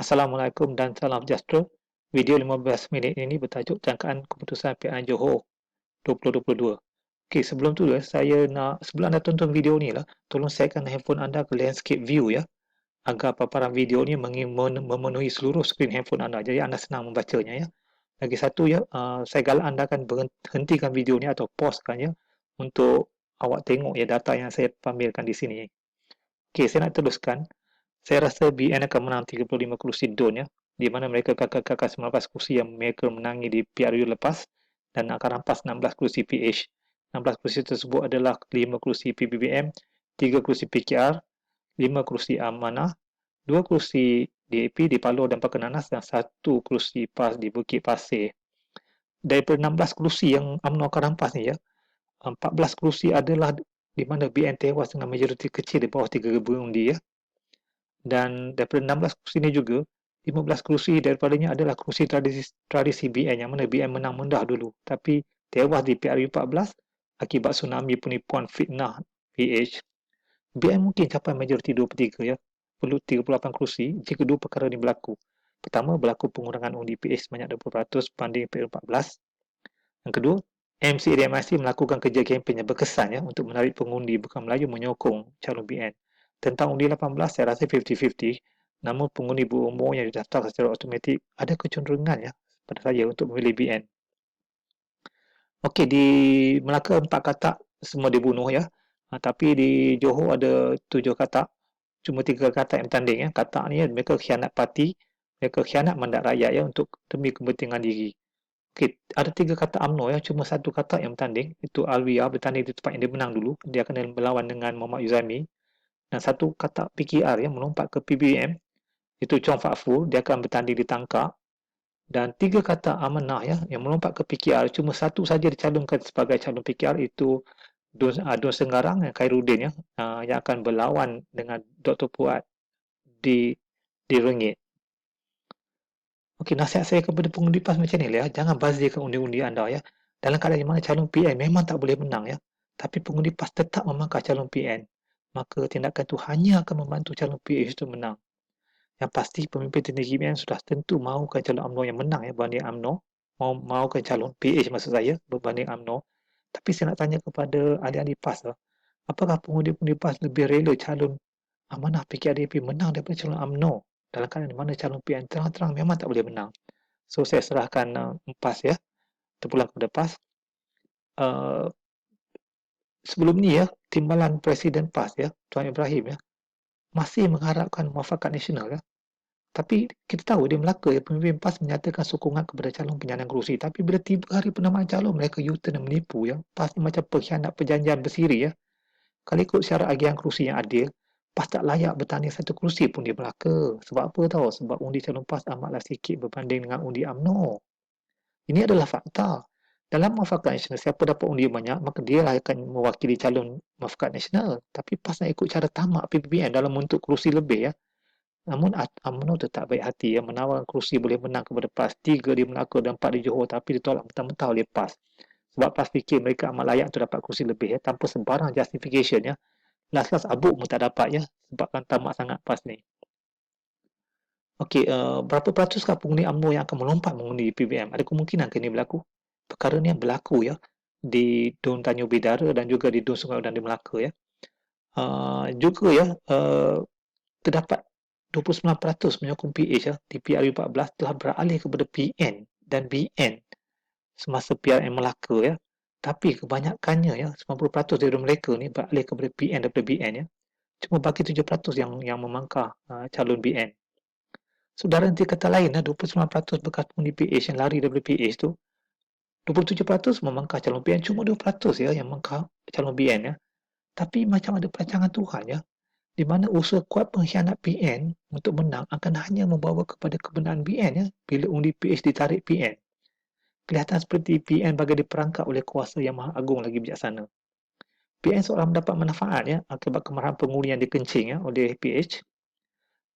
Assalamualaikum dan salam sejahtera. Video 15 minit ini bertajuk Jangkaan Keputusan PN Johor 2022. Okey, sebelum tu sebelum anda tonton video ni lah, tolong siapkan handphone anda ke landscape view ya, agar paparan video ni memenuhi seluruh skrin handphone anda. Jadi anda senang membacanya ya. Lagi satu ya, saya galak anda akan hentikan video ni atau pausekan ya untuk awak tengok ya data yang saya pamerkan di sini. Okey, saya nak teruskan. Saya rasa BN akan menang 35 kerusi DUN ya, di mana mereka kakak 19 kerusi yang mereka menangi di PRU lepas dan akan rampas 16 kerusi PH. 16 kerusi tersebut adalah 5 kerusi PBBM, 3 kerusi PKR, 5 kerusi Amanah, 2 kerusi DAP di Paluh dan Pekenanas dan 1 kerusi PAS di Bukit Pasir. Daripada 16 kerusi yang UMNO akan rampas ni ya, 14 kerusi adalah di mana BN tewas dengan majoriti kecil di bawah 3,000 undi ya. Dan daripada 16 kerusi ini juga, 15 kerusi daripadanya adalah kerusi tradisi BN yang mana BN menang mudah dulu. Tapi tewas di PRU 14 akibat tsunami penipuan fitnah PH. BN mungkin capai majoriti 2/3 ya, perlu 38 kerusi jika dua perkara ini berlaku. Pertama, berlaku pengurangan undi PH sebanyak 20% banding PRU 14. Yang kedua, MCADMIC melakukan kerja kempen yang berkesan ya untuk menarik pengundi bukan Melayu menyokong calon BN. Tentang undi 18, saya rasa 50-50. Namun pengundi berumur yang didaftar secara automatik ada kecenderungan ya pada saya untuk memilih BN. Okey, di Melaka 4 katak semua dibunuh ya. Tapi di Johor ada 7 katak. Cuma 3 katak yang bertanding ya. Katak ni mereka khianat parti, mereka khianat mandat rakyat ya untuk demi kepentingan diri. Okey, ada 3 katak UMNO ya, cuma 1 katak yang bertanding. Itu Alwiyah bertanding di tempat yang dia menang dulu. Dia akan berlawan dengan Muhammad Yuzami. Dan 1 katak PKR yang melompat ke PBM, itu Chong Fak Fu, dia akan bertanding di Tangkak. Dan 3 katak Amanah ya yang melompat ke PKR, cuma 1 saja dicalonkan sebagai calon PKR, itu Dun Senggarang Khairuddin ya, yang akan berlawan dengan Dr. Puat di Rengit. Okey, nasihat saya kepada pengundi PAS macam ni lah ya. Jangan bazirkan undi-undi anda ya. Dalam keadaan di mana calon PN memang tak boleh menang ya. Tapi pengundi PAS tetap memangkas calon PN. Maka tindakan itu hanya akan membantu calon PH itu menang. Yang pasti pemimpin tinggi BN sudah tentu mahukan calon UMNO yang menang ya berbanding UMNO. Mahukan calon PH maksud saya berbanding UMNO. Tapi saya nak tanya kepada ahli-ahli PAS lah. Apakah pengundi-pengundi PAS lebih rela calon Amanah PKRDP menang daripada calon UMNO dalam keadaan di mana calon PN terang-terang memang tak boleh menang? So saya serahkan PAS ya. Terpulang kepada PAS. Sebelum ni ya, timbalan Presiden PAS ya, Tuan Ibrahim ya, masih mengharapkan muafakat nasional ya. Tapi kita tahu di Melaka ya, pemimpin PAS menyatakan sokongan kepada calon penyandang kerusi. Tapi bila tiba hari penamaan calon, mereka U-turn dan menipu ya. PAS ni macam pengkhianat perjanjian bersiri ya. Kalau ikut syarat agihan kerusi yang adil, PAS tak layak bertanding 1 kerusi pun di Melaka. Sebab apa tahu? Sebab undi calon PAS amatlah sikit berbanding dengan undi UMNO. Ini adalah fakta. Dalam muafakat nasional, siapa dapat undi banyak, maka dia lah akan mewakili calon muafakat nasional. Tapi PAS nak ikut cara tamak PBBN dalam bentuk kerusi lebih ya. Namun UMNO tetap baik hati ya, menawarkan kerusi boleh menang kepada PAS. 3 di Melaka dan 4 di Johor, tapi ditolak mentah-mentah oleh PAS. Sebab PAS fikir mereka amat layak untuk dapat kerusi lebih ya, tanpa sebarang justification ya. Last-last abuk pun tak dapat ya, sebabkan tamak sangat PAS ni. Okey, berapa peratus pengundi UMNO yang akan melompat mengundi PBM? Ada kemungkinan ke ini berlaku? Perkara ni berlaku ya di Dun Tanjung Bidara dan juga di Dun Sungai Udang di Melaka ya. Juga ya, terdapat 29% menyokong PH ya, di PRU 14 telah beralih kepada PN dan BN semasa PRN Melaka ya. Tapi kebanyakannya ya, 90% dari mereka ni beralih kepada PN daripada BN ya. Cuma bagi 7% yang memangkah calon BN. Saudara nanti kata lain 29% bekas pengundi PH yang lari daripada PH tu, 27% memangkah calon PN, cuma 2% ya yang memangkah calon BN ya. Tapi macam ada perancangan Tuhan ya, di mana usaha kuat pengkhianat PN untuk menang akan hanya membawa kepada kebenaran BN ya, bila undi PH ditarik PN. Kelihatan seperti PN bagai diperangkap oleh kuasa yang maha agung lagi bijaksana. PN seolah mendapat manfaat ya akibat kemarahan pengundi yang dikencing ya oleh PH.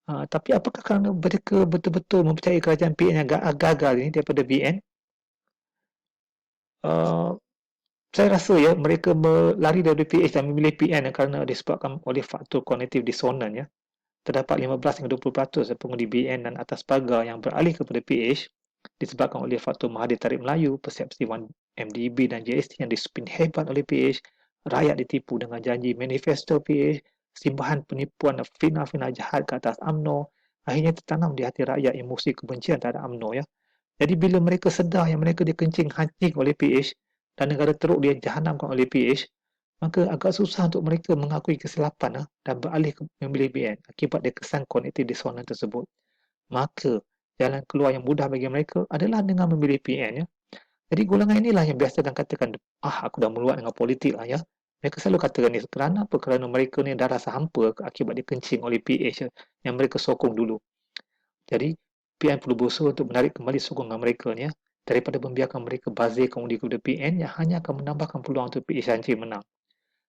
Tapi apakah kerana mereka betul-betul mempercayai kerajaan PN yang gagal ini daripada BN? Saya rasa ya mereka lari dari PH dan memilih PN kerana disebabkan oleh faktor kognitif disonan ya. terdapat 15 hingga 20% pengundi BN dan atas pagar yang beralih kepada PH disebabkan oleh faktor Mahathir Tarikh Melayu, persepsi 1MDB dan JST yang dispin hebat oleh PH, rakyat ditipu dengan janji manifesto PH, simbahan penipuan dan fitnah-fitnah jahat ke atas UMNO, akhirnya tertanam di hati rakyat emosi kebencian terhadap UMNO ya. Jadi bila mereka sedar yang mereka dikencing hancing oleh PH dan negara teruk dia jahanamkan oleh PH, maka agak susah untuk mereka mengakui kesilapan dan beralih memilih BN akibat dia kesan cognitive dissonance tersebut. Maka jalan keluar yang mudah bagi mereka adalah dengan memilih PN ya. Jadi golongan inilah yang biasa dan katakan, aku dah meluat dengan politik lah ya. Mereka selalu katakan ni kerana apa? Kerana mereka ni dah rasa hampa akibat dikencing oleh PH yang mereka sokong dulu. Jadi PN perlu berusaha untuk menarik kembali sokongan mereka ni ya, daripada membiarkan mereka bazirkan undi kepada PN yang hanya akan menambahkan peluang untuk PH hancur menang.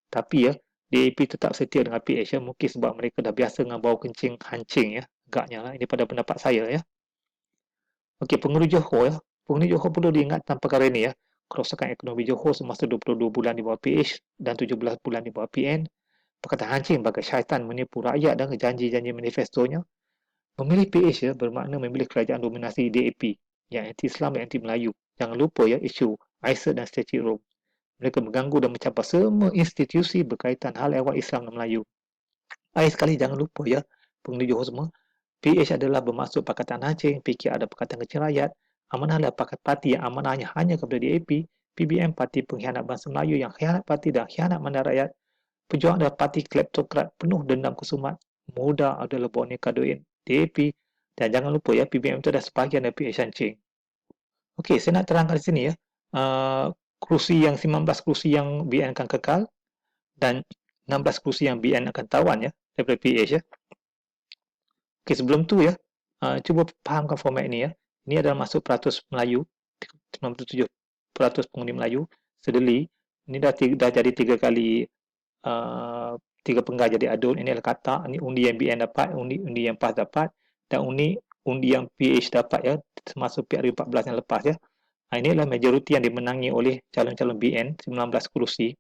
Tapi ya, DAP tetap setia dengan PH ya, mungkin sebab mereka dah biasa dengan bau kencing hancing ya, agaknya lah. Ini pada pendapat saya ya. Okey, pengundi Johor ya. Pengundi Johor perlu diingatkan perkara ini ya. Kerosakan ekonomi Johor semasa 22 bulan di bawah PH dan 17 bulan di bawah PN. Perkataan hancing bagai syaitan menipu rakyat dan janji-janji manifestonya. Memilih PH ya, bermakna memilih kerajaan dominasi DAP yang anti-Islam dan anti-Melayu. Jangan lupa ya, isu ISA dan Statute Rome. Mereka mengganggu dan mencapai semua institusi berkaitan hal ehwal Islam dan Melayu. Akhir sekali jangan lupa ya, pengundi Johor semua, PH adalah bermaksud Pakatan Aceh, PK ada Pakatan Kecil Rakyat, Amanah adalah parti yang amanahnya hanya kepada DAP, PBM parti pengkhianat bangsa Melayu yang khianat parti dan khianat mandat rakyat, Pejuang adalah parti kleptokrat penuh dendam kesumat, Muda adalah boneka duit DAP, dan jangan lupa ya, PBM itu adalah sebahagian dari PH Hancing. Okey, saya nak terangkan di sini ya, kerusi yang 19 kerusi yang BN akan kekal dan 16 kerusi yang BN akan tawan ya daripada PH ya. Okey, sebelum tu ya, cuba fahamkan format ini ya. Ini adalah masuk peratus Melayu, 97% pengundi Melayu, sedeli. Ini dah jadi 3 kali 3 penggal jadi adun. Ini adalah katak, ini undi yang BN dapat, undi yang PAS dapat, dan undi yang PH dapat ya, semasa PRU14 yang lepas ya. Ini adalah majoriti yang dimenangi oleh calon-calon BN, 19 kerusi.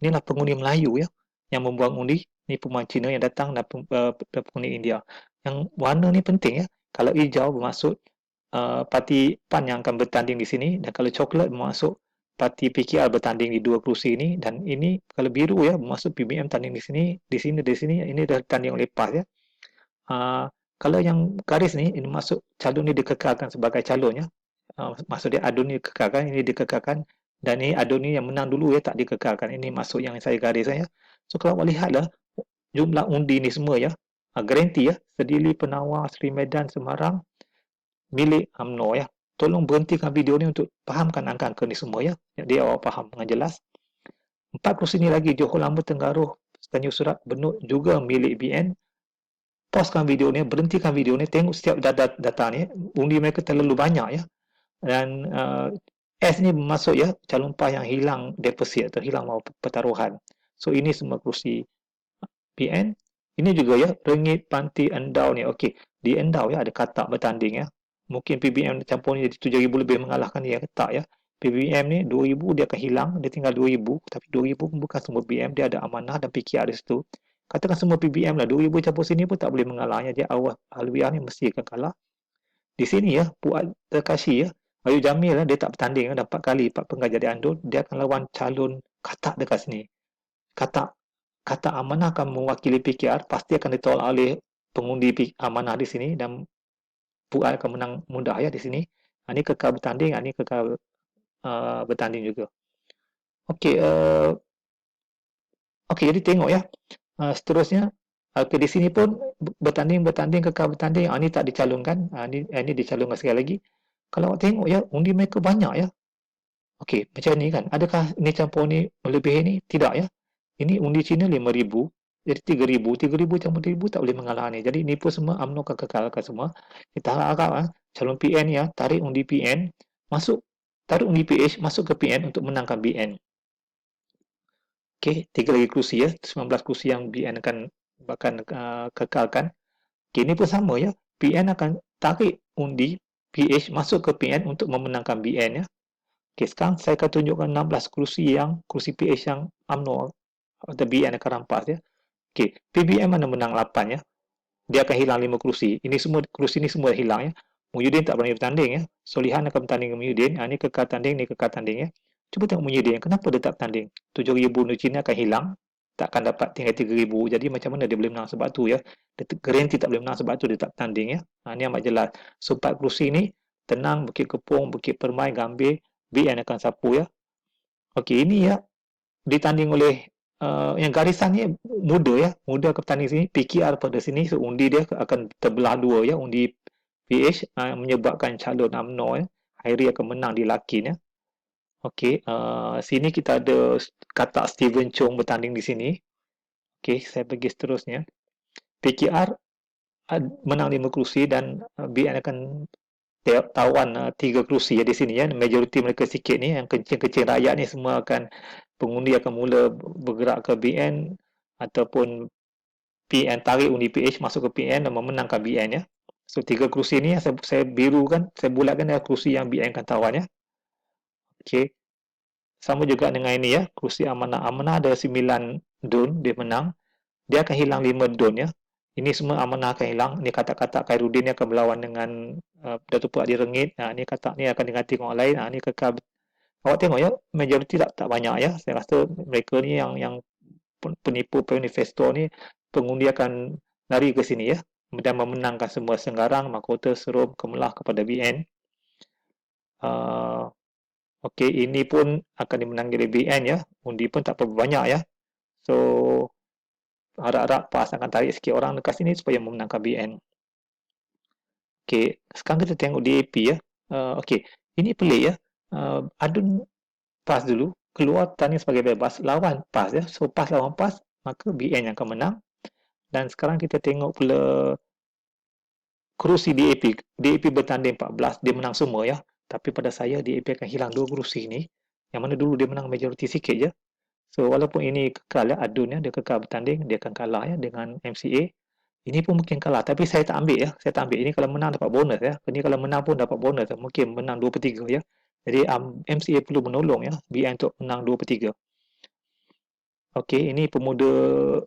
Inilah pengundi Melayu ya, yang membuang undi. Ini pemain Cina yang datang dan pengundi India. Yang warna ni penting ya. Kalau hijau bermaksud parti PAN yang akan bertanding di sini, dan kalau coklat bermaksud parti PKR bertanding di 2 kerusi ini, dan ini kalau biru ya bermaksud PBM tanding di sini, ini dah tanding oleh PAS ya. Kalau yang garis ni, ini maksud calon ni dikekalkan sebagai calon ya. Maksud dia adun ni dikekalkan, ini dikekalkan, dan ini adun ni yang menang dulu ya tak dikekalkan. Ini maksud yang saya garis ya. So kalau awak lihatlah jumlah undi ni semua ya, garanti ya, Sedili, Penawar, Seri Medan, Semarang milik UMNO ya. Tolong berhentikan video ni untuk fahamkan angka-angka ni semua ya. Dia awak faham dengan jelas. 4 kerusi ni lagi, Johor Lamba Tenggaruh, Tanjung Surat, Benut juga milik BN. Pauskan video ni, berhentikan video ni, tengok setiap data ni, undi mereka terlalu banyak ya. Dan S ni bermaksud ya, calon PAS yang hilang deposit atau hilang pertaruhan. So ini semua kerusi PN. Ini juga ya, Rengit, Panti, Endau ni. Okey, di Endau ya ada katak bertanding ya. Mungkin PBM campur ni jadi 7,000 lebih mengalahkan dia, tak ya. PBM ni 2,000 dia akan hilang, dia tinggal 2,000. Tapi 2,000 bukan semua PBM, dia ada Amanah dan PKR di situ. Katakan semua PBM lah, 2,000 campur sini pun tak boleh mengalahnya. Dia awal Alwiah ni mesti akan kalah. Di sini ya, Puan Terkasih ya, Bayu Jamil lah, dia tak bertanding, dapat 4 kali, 4 penggal jadi andul. Dia akan lawan calon katak dekat sini. Katak Amanah akan mewakili PKR, pasti akan ditolak oleh pengundi Amanah di sini, dan Puan akan menang mudah ya di sini. Ini kekal bertanding, ini kekal bertanding juga. Okey, jadi tengok ya. Seterusnya, di sini pun bertanding, kekal bertanding. Ini tak dicalonkan, ini dicalonkan sekali lagi. Kalau awak tengok ya, undi mereka banyak ya. Okey, macam ni kan. Adakah ini campur ni melebihi ni? Tidak ya. Ini undi Cina 5,000, jadi 3,000. 3,000 campur 3,000 tak boleh mengalah ni. Jadi ni pun semua UMNO akan kekalkan semua. Kita harap calon PN ya, tarik undi PN, tarik undi PH, masuk ke PN untuk menangkan BN. Okey, 3 lagi kerusi ya, 19 kerusi yang BN akan kekalkan. Okey, ini pun sama ya. PN akan tarik undi PH masuk ke PN untuk memenangkan BN ya. Okey, sekarang saya akan tunjukkan 16 kerusi PH yang UMNO atau BN akan rampas ya. Okey, PBM mana menang 8 ya. dia akan hilang 5 kerusi. Ini semua kerusi ni semua hilang ya. Muhyiddin tak berani bertanding ya. Solihan akan bertanding dengan Muhyiddin. Ni kekal tanding, ni kekal tanding ya. Cuba tengok Muhyiddin, kenapa dia tak bertanding? 7,000 nu Cina akan hilang, takkan dapat tinggal 3,000. Jadi macam mana dia boleh menang sebab tu ya. Dia garanti tak boleh menang sebab tu dia tak bertanding ya. Ni amat jelas. So 4 kerusi ni Tenang, Bukit Kepong, Bukit Permai, Gambir, BN akan sapu ya. Okey, ini ya ditanding oleh yang garisan ni muda ya, muda ke petanding sini, PKR pada sini, so undi dia akan terbelah dua ya, undi PH menyebabkan calon UMNO ya, Hairi akan menang di Lakin ya. Okey, sini kita ada kata Steven Chong bertanding di sini. Okey, saya pergi seterusnya. PKR menang 5 kerusi dan BN akan tawan 3 kerusi ya di sini ya. Majoriti mereka sikit ni, yang kecil-kecil rakyat ni semua akan pengundi akan mula bergerak ke BN ataupun PN tarik undi PH masuk ke PN dan memenangkan BN ya. So 3 kerusi ni yang saya birukan, saya bulatkan adalah kerusi yang BN akan tawan ya. Okey. Sama juga dengan ini ya, kerusi amanah. Amanah ada 9 dun dia menang. Dia akan hilang 5 dun ya. Ini semua amanah akan hilang. Ni kata-kata Khairuddin ni akan berlawan dengan Datuk Puak Direngit. Ni kata ni akan diganti dengan orang lain. Ni kekal. Awak tengok ya, majoriti tak banyak ya. Saya rasa mereka ni yang penipu manifesto ni, pengundi akan lari ke sini ya dan memenangkan semua Senggarang, Mahkota, Serum, Kemelah kepada BN. Okey, ini pun akan dimenangi oleh BN ya. Undi pun tak berapa banyak ya. So, harap-harap PAS akan tarik sikit orang dekat sini supaya memenangkan BN. Okey, sekarang kita tengok DAP ya. Okey, ini pelik ya. Adun PAS dulu, keluar tanding sebagai bebas, lawan PAS ya. So, PAS lawan PAS, maka BN yang akan menang. Dan sekarang kita tengok pula kerusi DAP. DAP bertanding 14, dia menang semua ya. Tapi pada saya, DAP akan hilang 2 kerusi ni. Yang mana dulu dia menang majoriti sikit je. So, walaupun ini kekal ya, Adun ya, dia kekal bertanding, dia akan kalah ya dengan MCA. Ini pun mungkin kalah, tapi saya tak ambil ya. Saya tak ambil. Ini kalau menang dapat bonus ya. Ini kalau menang pun dapat bonus. Mungkin menang 2/3 ya. Jadi, MCA perlu menolong ya, BN untuk menang 2/3. Okey, ini pemuda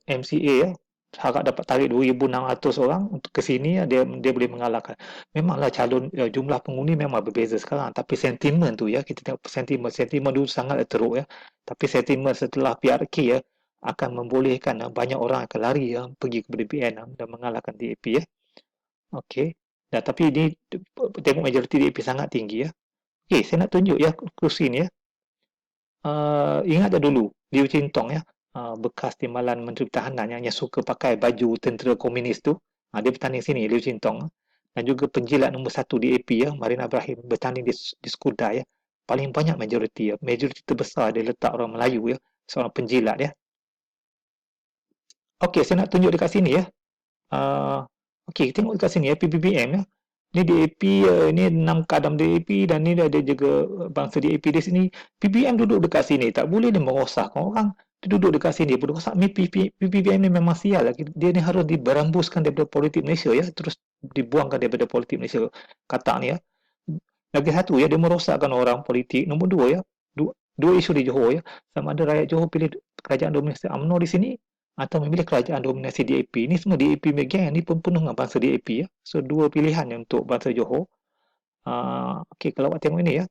MCA ya. Harap dapat tarik 2,600 orang untuk ke sini ya, dia boleh mengalahkan. Memanglah calon jumlah pengundi memang berbeza sekarang, tapi sentimen tu ya, kita tengok sentimen dulu sangat teruk ya. Tapi sentimen setelah PRK ya akan membolehkan banyak orang akan lari ya pergi kepada BN dan mengalahkan DAP ya. Okey. Dan tapi ini tengok majoriti DAP sangat tinggi ya. Okey, saya nak tunjuk ya kerusi ni ya. Ingat tak dulu Liu Chintong ya, bekas timbalan Menteri Pertahanan yang suka pakai baju tentera komunis tu, dia bertanding sini Liu Chintong. Dan juga penjilat nombor 1 di AP ya, Marin Ibrahim bertanding di Skudai ya. Paling banyak majoriti ya, majoriti terbesar dia letak orang Melayu ya, seorang penjilat ya. Okey, saya nak tunjuk dekat sini ya. Okey, tengok dekat sini ya, PBBM ya. Ni DAP, ni 6 kadam DAP dan ni ada juga bangsa DAP di sini. PBM duduk dekat sini, tak boleh dia merosakkan orang. Dia duduk dekat sini, berosak. PBM ni memang sial lah. Dia ni harus diberambuskan daripada politik Malaysia ya, terus dibuangkan daripada politik Malaysia. Kata ni ya. Lagi satu ya, dia merosakkan orang politik. Nombor dua ya, dua isu di Johor ya. Sama ada rakyat Johor pilih kerajaan dominasi UMNO di sini atau memilih kerajaan dominasi DAP. Ini semua DAP megang, ini pun penuh dengan bangsa DAP ya. So dua pilihan untuk bangsa Johor. Okey, kalau awak tengok ini ya,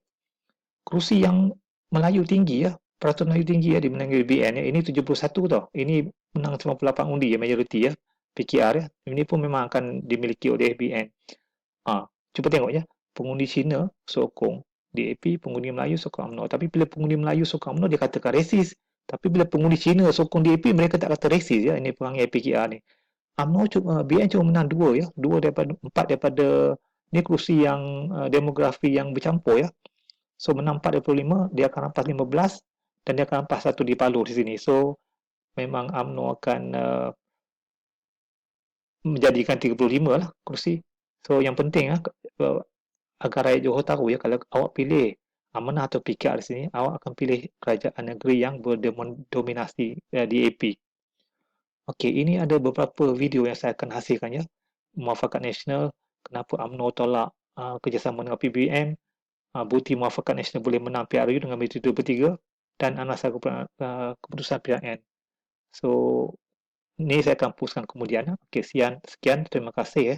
kerusi yang Melayu tinggi ya, peraturan Melayu tinggi ya dimenangi BN ya. Ini 71 tau. Ini menang 98 undi ya, majoriti ya. PKR ya. Ini pun memang akan dimiliki oleh BN. Cuba tengok ya, pengundi Cina sokong DAP, pengundi Melayu sokong UMNO. Tapi bila pengundi Melayu sokong UMNO, dia katakan resis. Tapi bila pengundi Cina sokong DAP, mereka tak kata resis ya. Ini perangai PKR ni. BN cuma menang 2 ya, 2 daripada 4 daripada ni kerusi yang demografi yang bercampur ya. So menang 4 daripada 5, dia akan rampas 15 dan dia akan rampas 1 di Palu di sini. So memang UMNO akan menjadikan 35 lah kerusi. So yang penting agar rakyat Johor tahu ya, kalau awak pilih Amanah atau PKR di sini, awak akan pilih kerajaan negeri yang berdominasi DAP. Okey, ini ada beberapa video yang saya akan hasilkan ya. Muafakat Nasional, kenapa UMNO tolak kerjasama dengan PBM, bukti Muafakat Nasional boleh menang PRU dengan majoriti 2/3 dan anasar keputusan PRN. So, Ni saya akan postkan kemudian. Okey, sekian, terima kasih ya.